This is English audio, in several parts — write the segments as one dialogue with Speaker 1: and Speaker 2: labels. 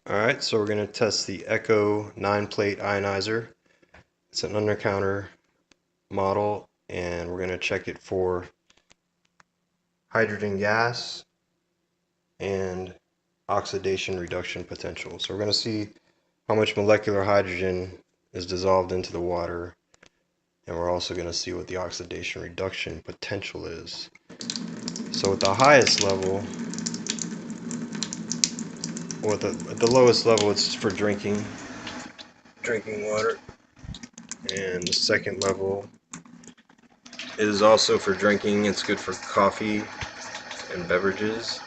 Speaker 1: Alright, so we're going to test the Echo 9-plate ionizer. It's an under-counter model, and we're going to check it for hydrogen gas and oxidation reduction potential. So we're going to see how much molecular hydrogen is dissolved into the water, and we're also going to see what the oxidation reduction potential is. So at the highest level, or at the lowest level, it's for drinking water, and the second level is also for drinking. It's good for coffee and beverages.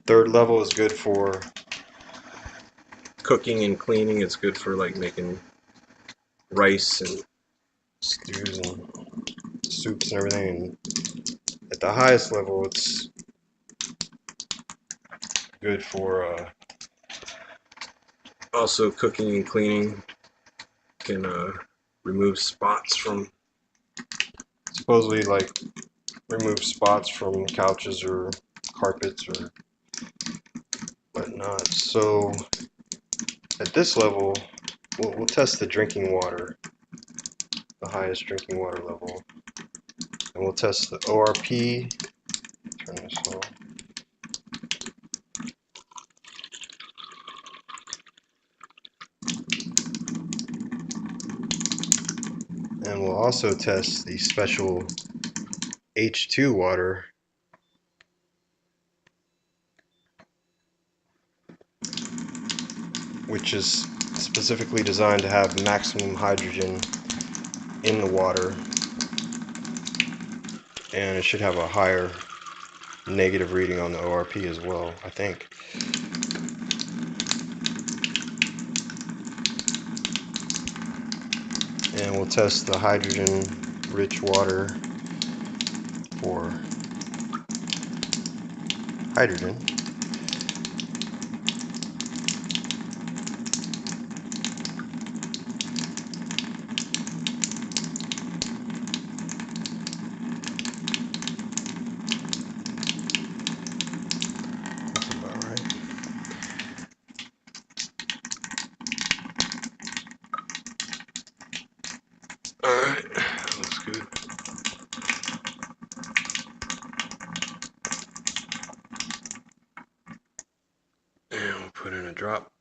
Speaker 1: Third level is good for cooking and cleaning. It's good for like making rice and stews and soups and everything. And at the highest level, it's good for also cooking and cleaning. Can remove spots from, supposedly, like remove spots from couches or carpets or whatnot. So at this level, we'll test the drinking water, the highest drinking water level, and we'll test the ORP. Turn this off. And we'll also test the special H2 water, which is specifically designed to have maximum hydrogen in the water, and it should have a higher negative reading on the ORP as well, I think. And we'll test the hydrogen rich water for hydrogen. That's about right. Alright, looks good. And we'll put in a drop,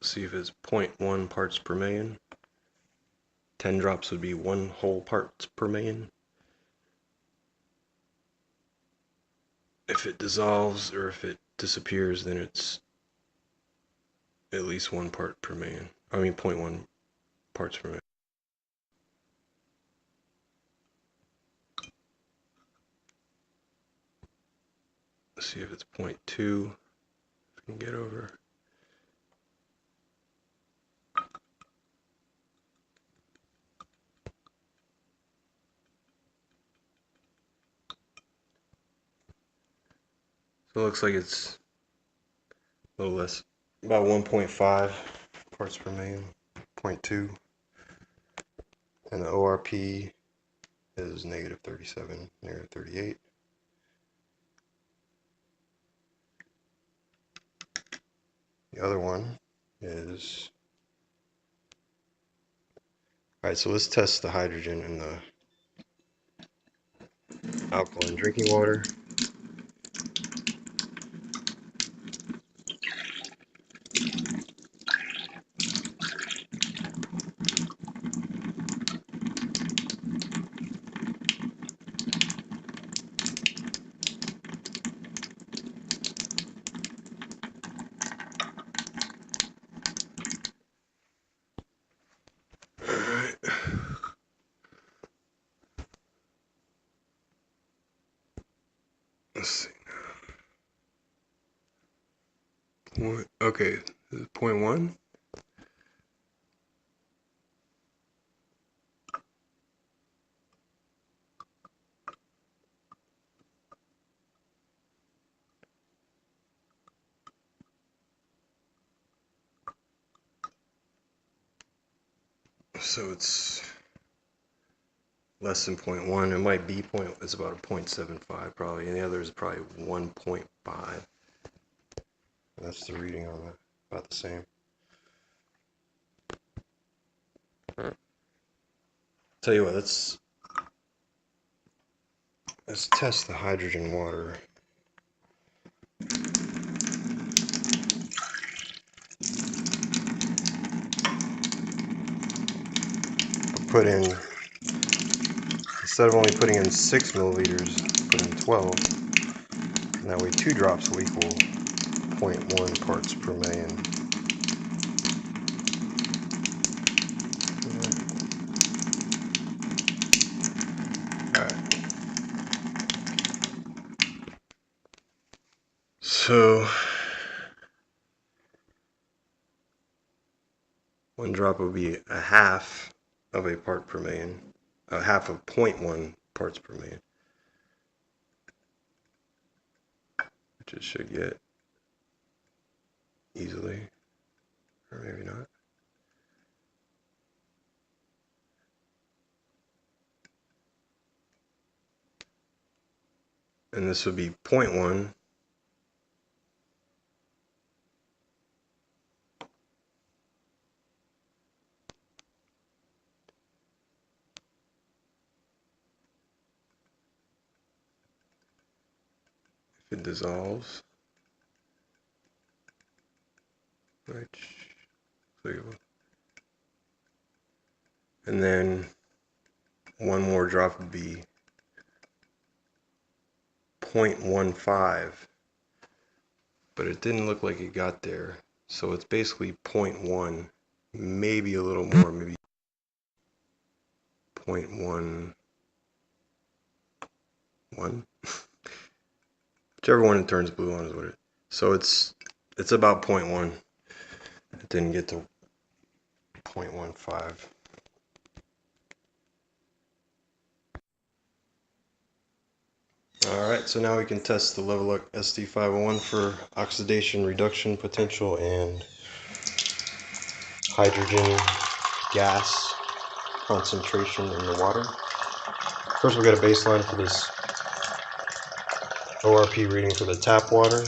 Speaker 1: see if it's 0.1 parts per million. 10 drops would be 1 whole parts per million. If it dissolves or if it disappears, then it's at least 1 part per million. I mean 0.1 parts per million. Let's see if it's 0.2. If we can get over. So it looks like it's a little less, about 1.5 parts per million, 0.2. And the ORP is negative 37, negative 38. The other one is, alright, so let's test the hydrogen in the alkaline drinking water. Alright. Let's see. Okay, 0.1. So it's less than 0.1. It might be it's about a 0.75 probably, and the other is probably 1.5. That's the reading on that, about the same. Tell you what, let's test the hydrogen water. Put in, instead of only putting in 6 milliliters, put in 12. And that way 2 drops will equal 0.1 parts per million. Alright. So 1 drop would be a half of a part per million, a half of 0.1 parts per million, which it should get easily, or maybe not. And this would be 0.1. If it dissolves, which, and then 1 more drop would be 0.15, but it didn't look like it got there, so it's basically 0.1, maybe a little more, maybe 0.11, whichever one it turns blue on is what it. So it's about 0.1. It didn't get to 0.15. Alright, so now we can test the level of SD501 for oxidation reduction potential and hydrogen gas concentration in the water. First we'll get a baseline for this ORP reading for the tap water.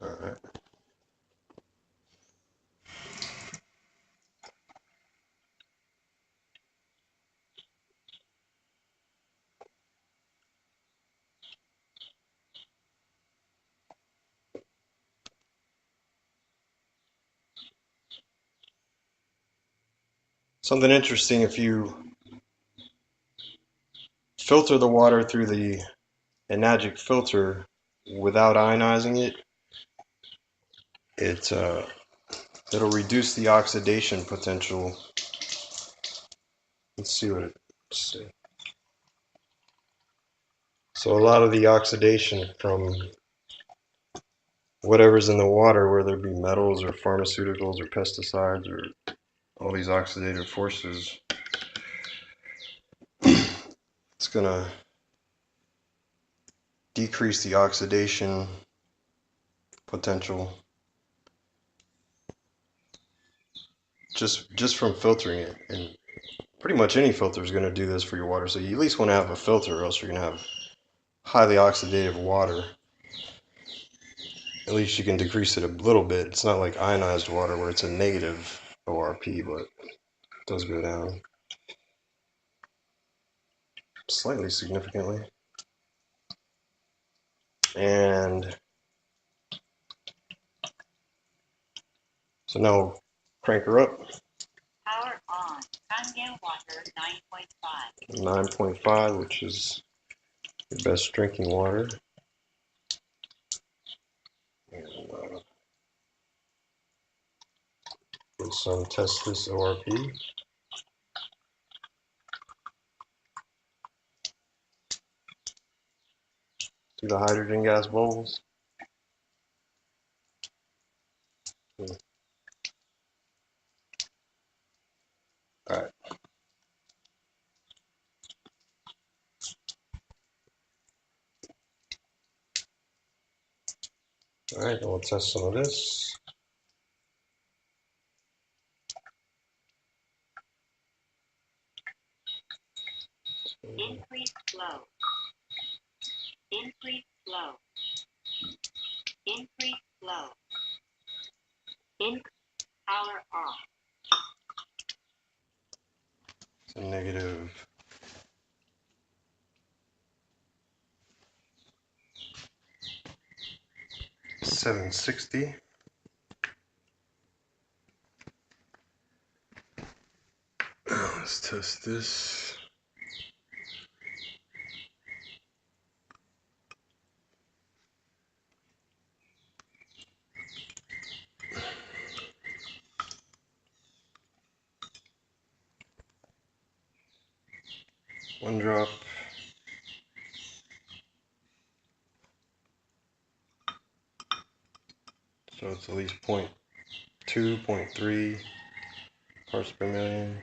Speaker 1: Alright. Something interesting, if you filter the water through the Enagic filter without ionizing it, it'll reduce the oxidation potential. Let's see what it says. So a lot of the oxidation from whatever's in the water, whether it be metals or pharmaceuticals or pesticides or all these oxidative forces, it's gonna decrease the oxidation potential just from filtering it. And pretty much any filter is going to do this for your water, so you at least want to have a filter, or else you're going to have highly oxidative water. At least you can decrease it a little bit. It's not like ionized water where it's a negative ORP, but it does go down slightly significantly. And so now we'll crank her up.
Speaker 2: Power on. Kangen water 9.5.
Speaker 1: 9.5, which is your best drinking water. And get some test this ORP. See the hydrogen gas bubbles? Alright. Alright, we'll test some of this.
Speaker 2: Increase flow. Increase flow. Increase flow. Power off.
Speaker 1: So negative 760. Let's test this. One drop. So it's at least 0.2, 0.3 parts per million.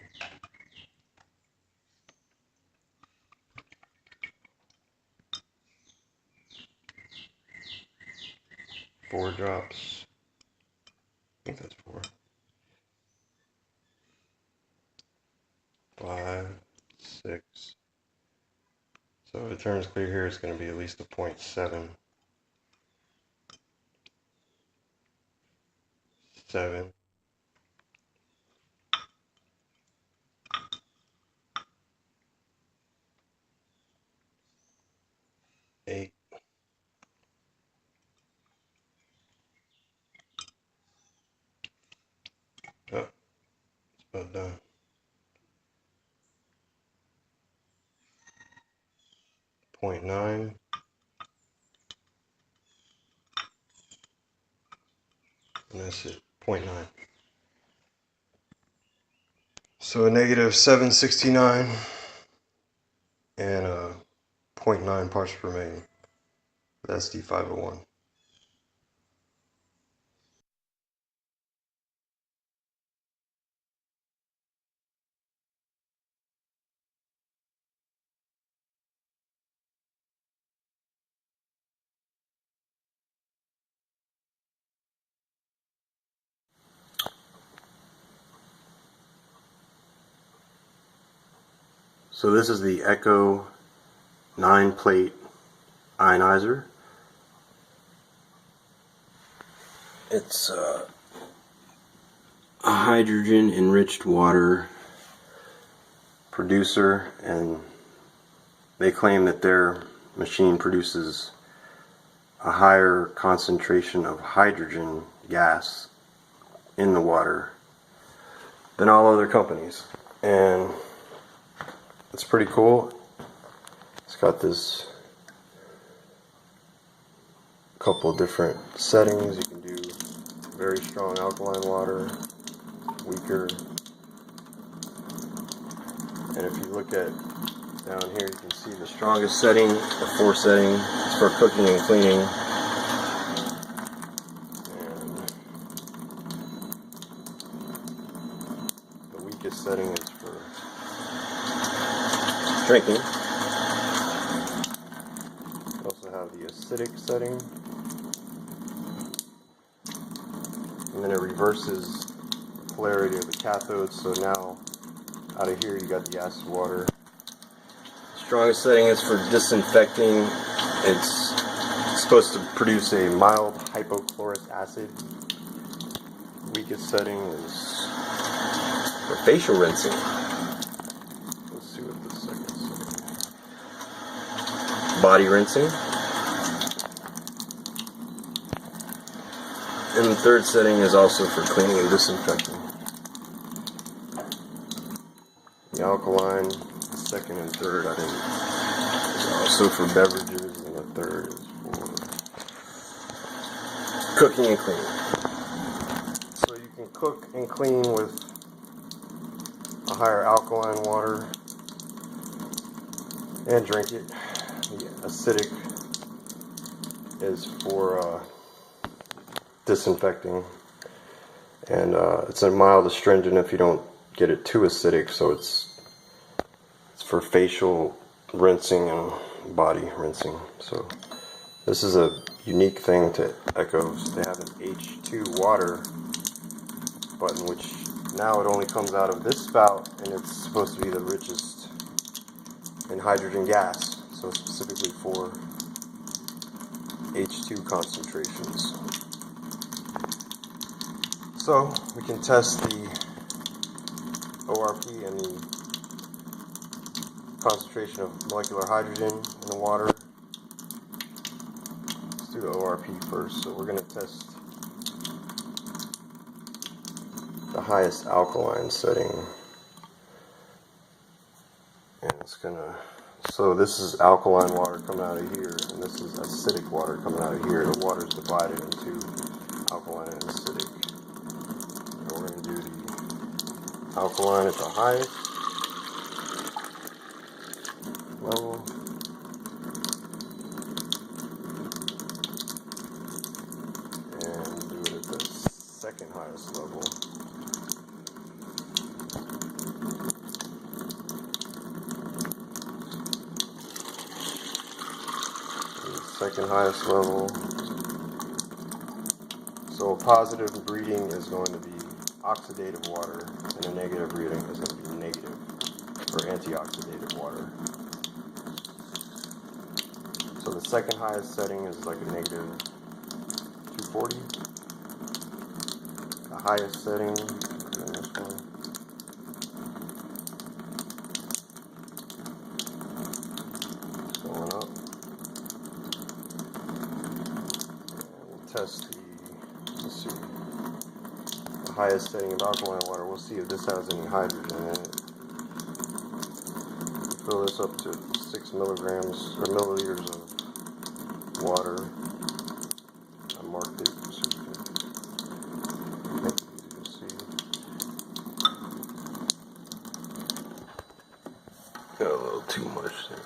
Speaker 1: Four drops. I think that's four. 5, 6. So if it turns clear here, it's going to be at least a 0.7. 7. 8. Oh, it's about done. 0.9. And that's it. 0.9. So a negative 769 and a 0.9 parts per million. That's D501. So this is the Echo 9-plate ionizer. It's a hydrogen enriched water producer, and they claim that their machine produces a higher concentration of hydrogen gas in the water than all other companies. And it's pretty cool. It's got this couple different settings. You can do very strong alkaline water, weaker. And if you look at down here, you can see the strongest setting, the 4 setting, is for cooking and cleaning. And the weakest setting is for drinking. You also have the acidic setting. And then it reverses the polarity of the cathode, so now out of here you got the acid water. Strongest setting is for disinfecting. It's supposed to produce a mild hypochlorous acid. Weakest setting is for facial rinsing. Let's see what the second setting is. Body rinsing. And the third setting is also for cleaning and disinfecting. The alkaline, the second and third, I think, is also for beverages, and the third is for cooking and cleaning. So you can cook and clean with a higher alkaline water and drink it. The acidic is for disinfecting, and it's a mild astringent if you don't get it too acidic, so it's for facial rinsing and body rinsing. So this is a unique thing to Echo's. They have an H2 water button, which now it only comes out of this spout, and it's supposed to be the richest in hydrogen gas, so specifically for H2 concentrations. So we can test the ORP and the concentration of molecular hydrogen in the water. Let's do the ORP first. So we're going to test the highest alkaline setting. And it's going to, so this is alkaline water coming out of here, and this is acidic water coming out of here. The water is divided into alkaline and acidic. And we're going to do the alkaline at the highest level. And do it at the second highest level. Second highest level. So a positive reading is going to be oxidative water, and a negative reading is going to be negative or antioxidative water. So the second highest setting is like a negative 240. The highest setting is this one. It's going up. Test the, let's see, the highest setting of alkaline water. We'll see if this has any hydrogen in it. Fill this up to 6 milligrams or milliliters of water. I marked it so you can make it easy to see. Got a little too much there.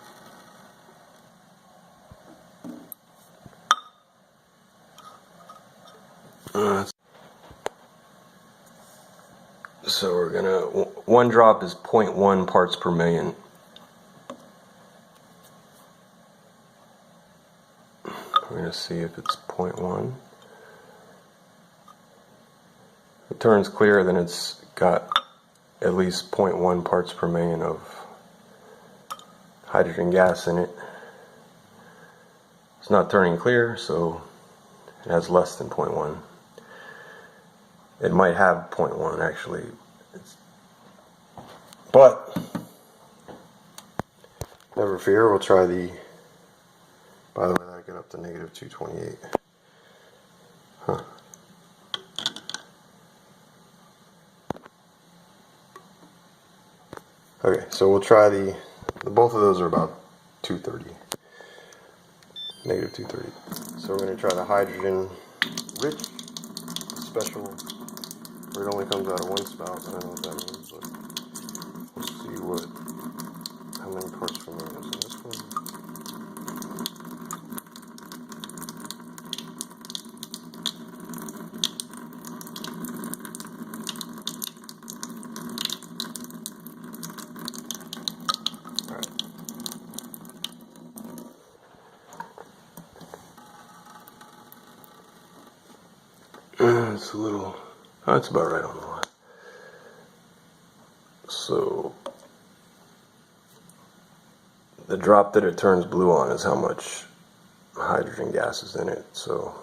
Speaker 1: So we're gonna, one drop is 0.1 parts per million. We're gonna see if it's 0.1. If it turns clear, then it's got at least 0.1 parts per million of hydrogen gas in it. It's not turning clear, so it has less than 0.1. It might have 0.1 actually. But never fear, we'll try the, by the way, that got up to negative 228. Huh. Okay, so we'll try both of those are about 230. Negative 230. So we're going to try the hydrogen rich, special, where it only comes out of one spout. I don't know what that means, but let's see how many parts per million is in this one. It's a little, that's about right on the line. So the drop that it turns blue on is how much hydrogen gas is in it. So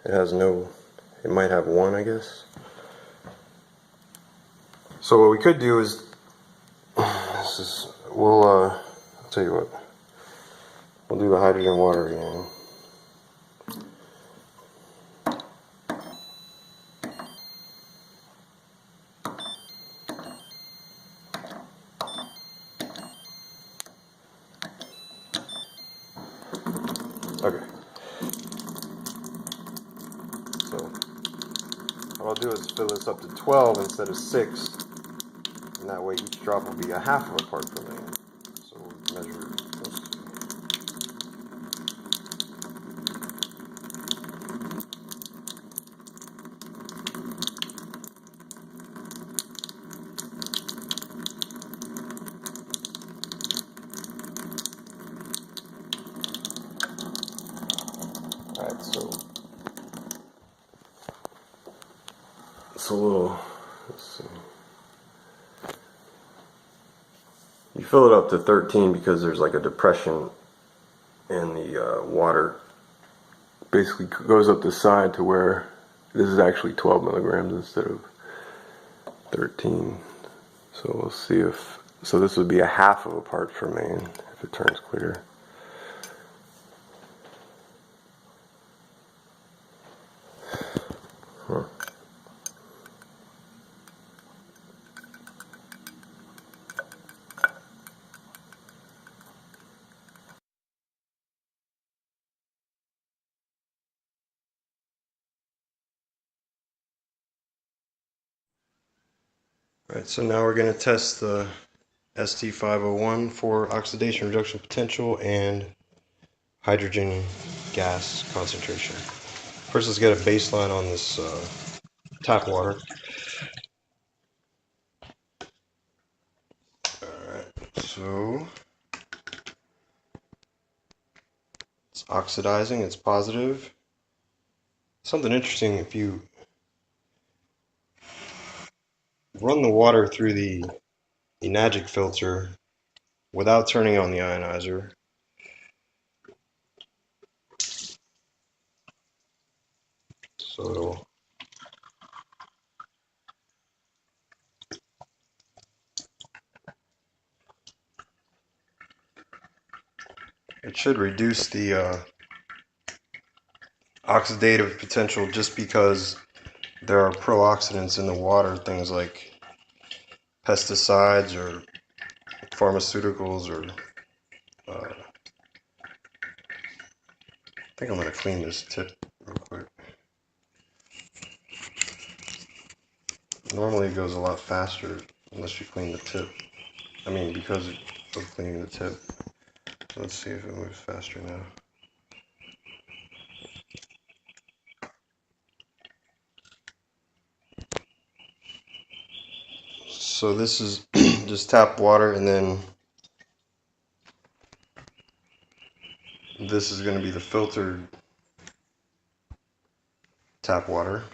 Speaker 1: it has no, it might have one, I guess. So what we could do is, I'll tell you what, we'll do the hydrogen water again. Okay. So what I'll do is fill this up to 12 instead of 6. And that way each drop will be a half of a part per million. So we'll measure those two. Alright, so
Speaker 3: So it's a little, let's see. You fill it up to 13 because there's like a depression in the water. Basically goes up the side to where this is actually 12 milligrams instead of 13. So we'll see if, so this would be a half of a part per million if it turns clear. Huh.
Speaker 1: Alright, so now we're going to test the ST501 for oxidation reduction potential and hydrogen gas concentration. First, let's get a baseline on this tap water. Alright, so it's oxidizing, it's positive. Something interesting, if you run the water through the Enagic filter without turning on the ionizer, so it should reduce the oxidative potential just because there are pro-oxidants in the water, things like pesticides or pharmaceuticals or I think I'm going to clean this tip real quick. Normally it goes a lot faster unless you clean the tip. I mean, because of cleaning the tip. Let's see if it moves faster now. So this is just tap water, and then this is going to be the filtered tap water.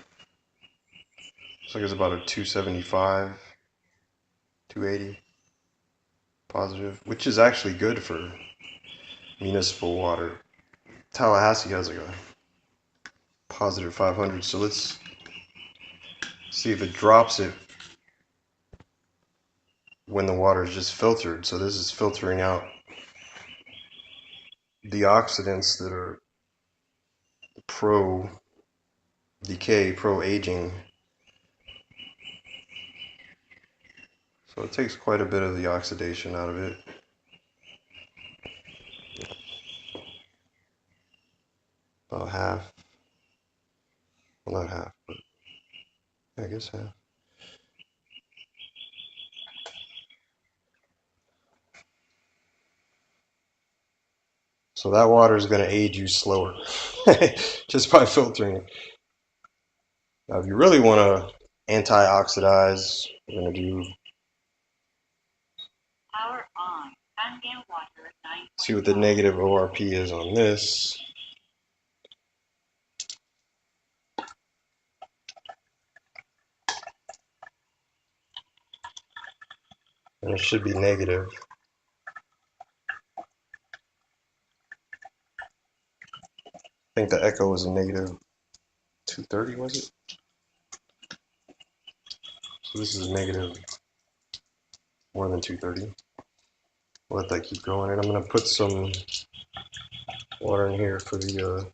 Speaker 1: Looks like it's about a 275, 280 positive, which is actually good for municipal water. Tallahassee has like a positive 500, so let's see if it drops it when the water is just filtered. So this is filtering out the oxidants that are pro decay, pro aging. So it takes quite a bit of the oxidation out of it. About half. Well, not half, but I guess half. So that water is going to age you slower just by filtering it. Now, if you really want to anti-oxidize, we're going to do
Speaker 2: Power on. Ambient water 9.
Speaker 1: see what the negative ORP is on this. And it should be negative. I think the echo was a negative 230, was it? So this is negative more than 230. Let that keep going, and I'm going to put some water in here for the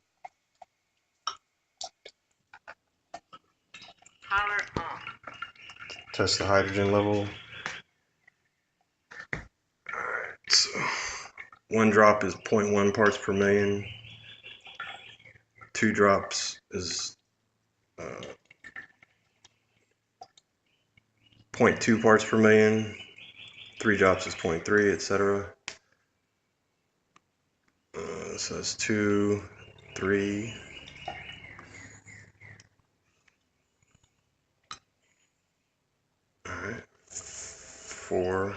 Speaker 2: Power off.
Speaker 1: test the hydrogen level. Alright, so one drop is 0.1 parts per million. 2 drops is 0.2 parts per million. 3 drops is 0.3, etc. So that's 2, 3. Alright. 4.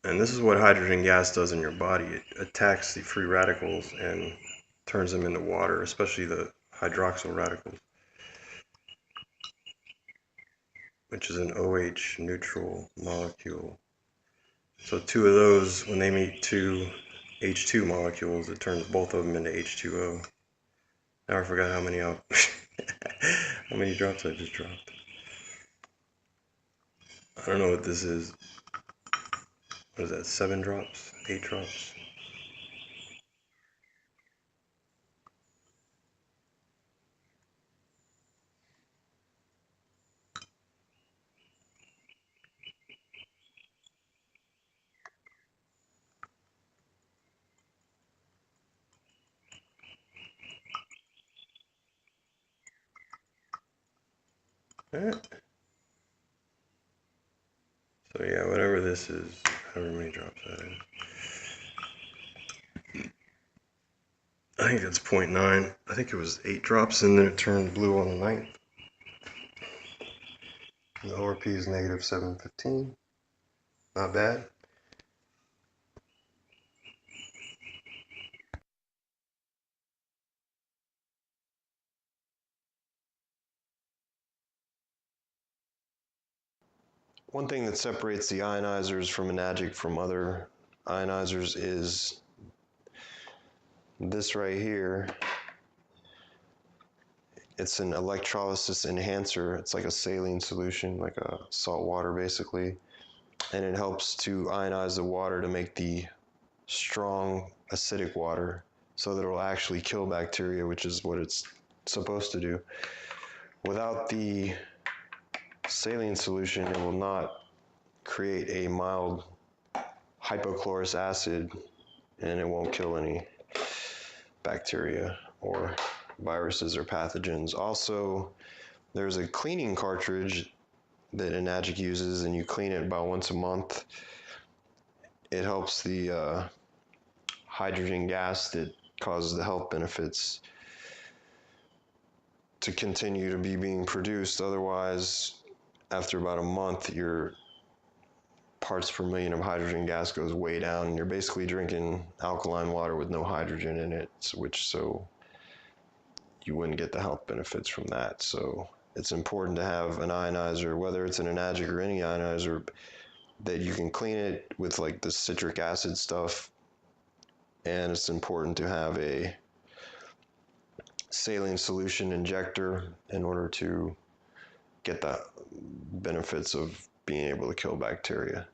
Speaker 1: And this is what hydrogen gas does in your body. It attacks the free radicals and turns them into water, especially the hydroxyl radicals, which is an OH neutral molecule. So two of those, when they meet two H2 molecules, it turns both of them into H2O. Now I forgot how many how many drops I just dropped. I don't know what this is. What is that? 7 drops? 8 drops? So yeah, whatever this is, however many drops that is. I think that's 0.9. I think it was 8 drops and then it turned blue on the ninth. The ORP is negative 715. Not bad. One thing that separates the ionizers from Enagic from other ionizers is this right here. It's an electrolysis enhancer. It's like a saline solution, like a salt water basically. And it helps to ionize the water to make the strong acidic water so that it will actually kill bacteria, which is what it's supposed to do. Without the saline solution, it will not create a mild hypochlorous acid and it won't kill any bacteria or viruses or pathogens. Also, there's a cleaning cartridge that Enagic uses, and you clean it about once a month. It helps the hydrogen gas that causes the health benefits to continue to be being produced. Otherwise, after about a month, your parts per million of hydrogen gas goes way down, and you're basically drinking alkaline water with no hydrogen in it, which so you wouldn't get the health benefits from that. So it's important to have an ionizer, whether it's an Enagic or any ionizer, that you can clean it with like the citric acid stuff, and it's important to have a saline solution injector in order to get the benefits of being able to kill bacteria.